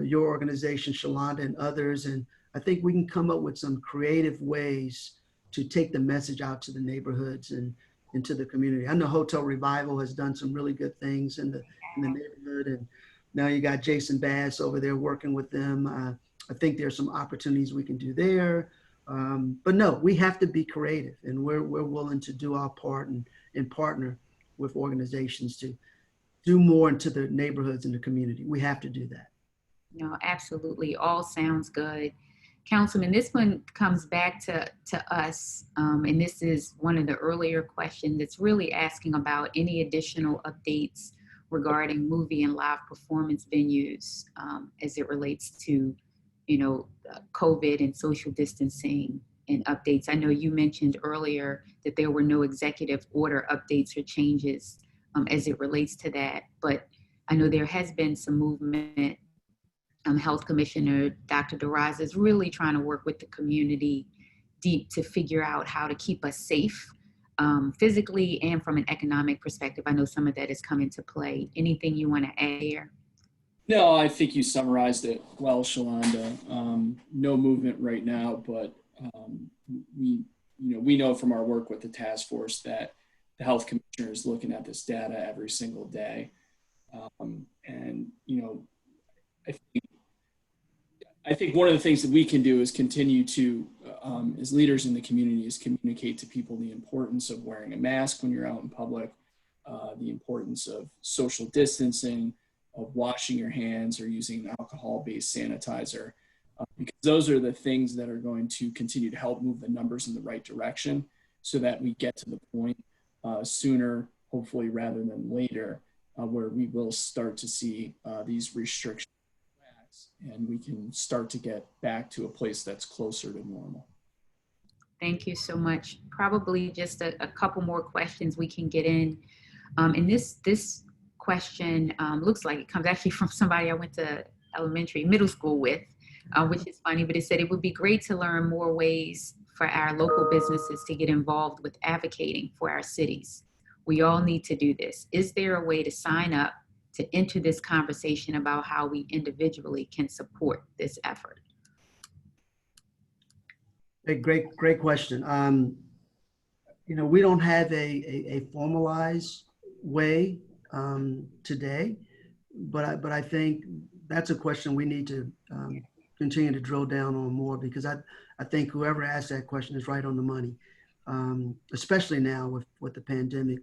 your organization, Shalonda, and others. And I think we can come up with some creative ways to take the message out to the neighborhoods and into the community. I know Hotel Revival has done some really good things in the neighborhood. And now you got Jason Bass over there working with them. I think there's some opportunities we can do there. But no, we have to be creative, and we're willing to do our part and partner with organizations to do more into the neighborhoods and the community. We have to do that. No, absolutely. All sounds good. Councilman, this one comes back to us, and this is one of the earlier questions that's really asking about any additional updates regarding movie and live performance venues as it relates to COVID and social distancing and updates. I know you mentioned earlier that there were no executive order updates or changes as it relates to that, but I know there has been some movement. Health Commissioner Dr. DeRosa is really trying to work with the community deep to figure out how to keep us safe physically and from an economic perspective. I know some of that has come into play. Anything you want to add here? No, I think you summarized it well, Shalonda. No movement right now, but we know from our work with the task force that the health commissioner is looking at this data every single day, and I think one of the things that we can do is continue to, as leaders in the community, is communicate to people the importance of wearing a mask when you're out in public, the importance of social distancing, of washing your hands or using an alcohol-based sanitizer, because those are the things that are going to continue to help move the numbers in the right direction so that we get to the point sooner, hopefully rather than later, where we will start to see these restrictions and we can start to get back to a place that's closer to normal. Thank you so much. Probably just a couple more questions we can get in. And this question looks like it comes actually from somebody I went to middle school with, which is funny, but it said it would be great to learn more ways for our local businesses to get involved with advocating for our cities. We all need to do this. Is there a way to sign up to enter this conversation about how we individually can support this effort? Hey, great question. We don't have a formalized way today, but I think that's a question we need to continue to drill down on more, because I think whoever asked that question is right on the money, especially now with the pandemic.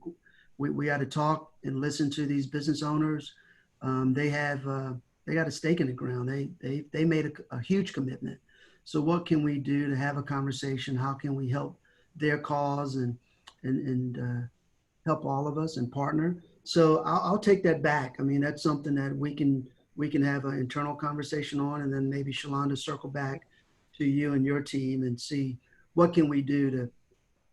We got to talk and listen to these business owners. They got a stake in the ground. They made a huge commitment. So what can we do to have a conversation? How can we help their cause and help all of us and partner? So I'll take that back. I mean, that's something that we can have an internal conversation on, and then maybe Shalonda circle back to you and your team and see what can we do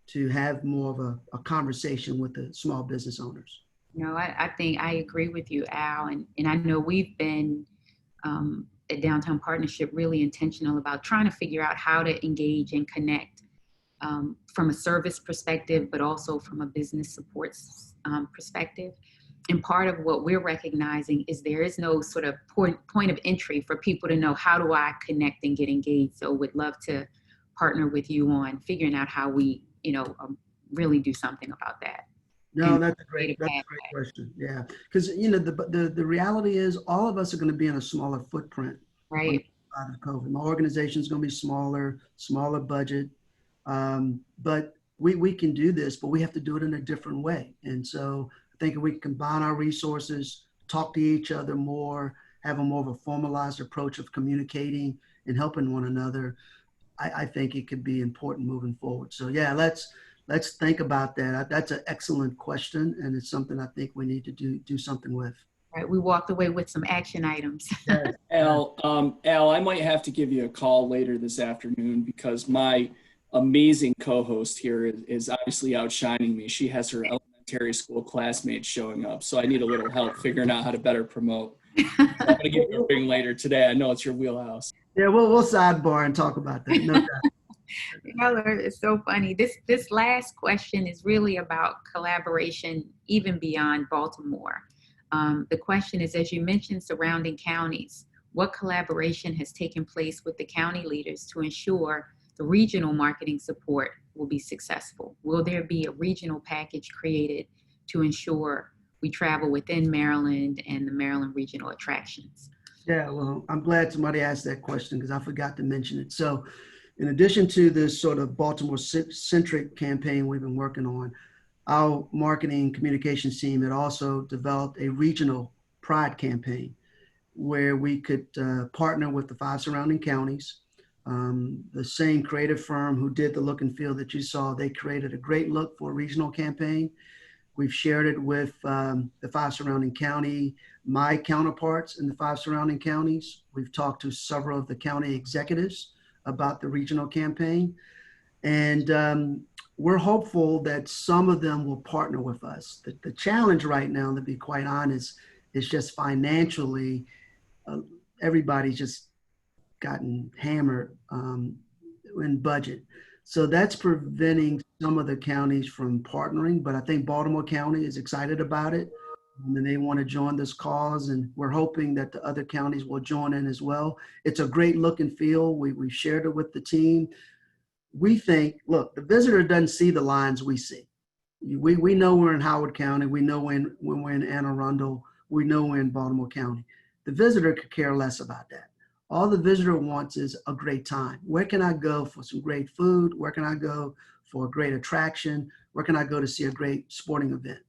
to have more of a conversation with the small business owners. No, I think I agree with you, Al. And I know we've been at Downtown Partnership really intentional about trying to figure out how to engage and connect from a service perspective, but also from a business support perspective. And part of what we're recognizing is there is no sort of point of entry for people to know, how do I connect and get engaged? So we'd love to partner with you on figuring out how we, really do something about that. No, that's a great question. Yeah, because the reality is all of us are going to be in a smaller footprint. Right. Out of COVID, my organization is going to be smaller budget, but we can do this, but we have to do it in a different way. And so I think if we combine our resources, talk to each other more, have a more of a formalized approach of communicating and helping one another, I think it could be important moving forward. So yeah, let's think about that. That's an excellent question, and it's something I think we need to do something with. Right, we walked away with some action items. Yes. Al, I might have to give you a call later this afternoon, because my amazing co-host here is obviously outshining me. She has her elementary school classmates showing up, so I need a little help figuring out how to better promote. I'm going to give you a ring later today. I know it's your wheelhouse. Yeah, we'll sidebar and talk about that. No doubt. It's so funny. This last question is really about collaboration, even beyond Baltimore. The question is, as you mentioned, surrounding counties, what collaboration has taken place with the county leaders to ensure the regional marketing support will be successful? Will there be a regional package created to ensure we travel within Maryland and the Maryland regional attractions? Yeah, well, I'm glad somebody asked that question, because I forgot to mention it. So in addition to this sort of Baltimore-centric campaign we've been working on, our marketing communications team had also developed a regional pride campaign where we could partner with the 5 surrounding counties. The same creative firm who did the look and feel that you saw, they created a great look for a regional campaign. We've shared it with the 5 surrounding county, my counterparts in the 5 surrounding counties. We've talked to several of the county executives about the regional campaign. And we're hopeful that some of them will partner with us. The challenge right now, to be quite honest, is just financially, everybody's just gotten hammered in budget. So that's preventing some of the counties from partnering, but I think Baltimore County is excited about it, and they want to join this cause, and we're hoping that the other counties will join in as well. It's a great look and feel. We shared it with the team. We think, look, the visitor doesn't see the lines we see. We know we're in Howard County. We know when we're in Anne Arundel. We know we're in Baltimore County. The visitor could care less about that. All the visitor wants is a great time. Where can I go for some great food? Where can I go for a great attraction? Where can I go to see a great sporting event?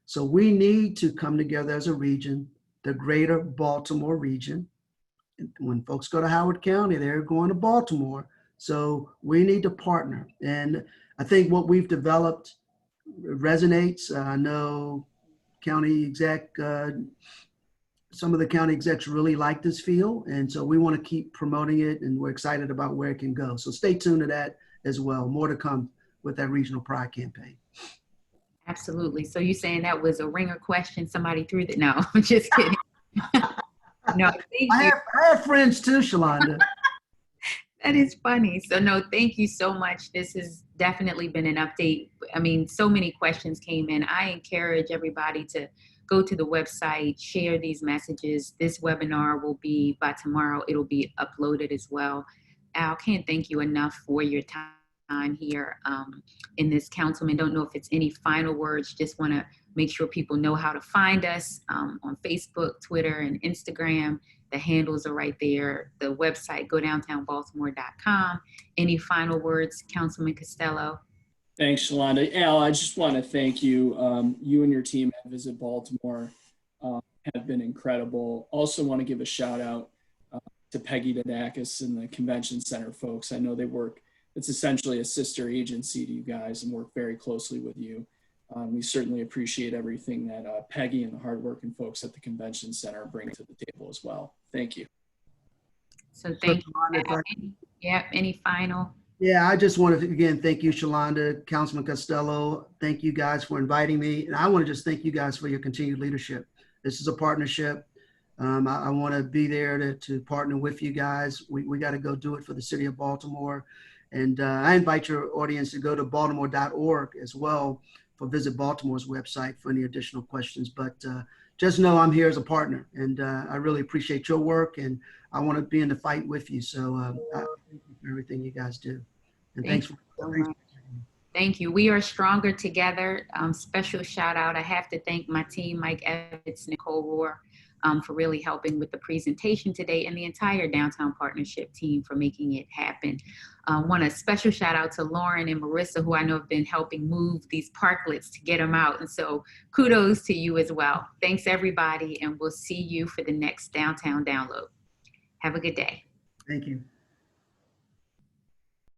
So we need to come together as a region, the greater Baltimore region. When folks go to Howard County, they're going to Baltimore. So we need to partner. And I think what we've developed resonates. I know county exec, some of the county execs really like this feel. And so we want to keep promoting it, and we're excited about where it can go. So stay tuned to that as well. More to come with that regional pride campaign. Absolutely. So you're saying that was a ringer question? Somebody threw that? No, I'm just kidding. No, thank you. I have friends too, Shalonda. That is funny. So no, thank you so much. This has definitely been an update. I mean, so many questions came in. I encourage everybody to go to the website, share these messages. This webinar will be, by tomorrow, it'll be uploaded as well. Al, can't thank you enough for your time on here in this, Councilman. Don't know if it's any final words. Just want to make sure people know how to find us on Facebook, Twitter, and Instagram. The handles are right there. The website, godowntownbaltimore.com. Any final words, Councilman Costello? Thanks, Shalonda. Al, I just want to thank you. You and your team at Visit Baltimore have been incredible. Also want to give a shout out to Peggy Dodakis and the Convention Center folks. I know they work, it's essentially a sister agency to you guys and work very closely with you. We certainly appreciate everything that Peggy and the hardworking folks at the Convention Center bring to the table as well. Thank you. So thank you. Any final? Yeah, I just wanted to, again, thank you, Shalonda, Councilman Costello. Thank you guys for inviting me. And I want to just thank you guys for your continued leadership. This is a partnership. I want to be there to partner with you guys. We got to go do it for the city of Baltimore. And I invite your audience to go to baltimore.org as well for Visit Baltimore's website for any additional questions. But just know I'm here as a partner, and I really appreciate your work, and I want to be in the fight with you. So I thank you for everything you guys do. And thanks for Thank you. We are stronger together. Special shout out. I have to thank my team, Mike Evans, Nicole Rohr, for really helping with the presentation today, and the entire Downtown Partnership team for making it happen. Want a special shout out to Lauren and Marissa, who I know have been helping move these parklets to get them out. And so kudos to you as well. Thanks, everybody, and we'll see you for the next Downtown Download. Have a good day. Thank you.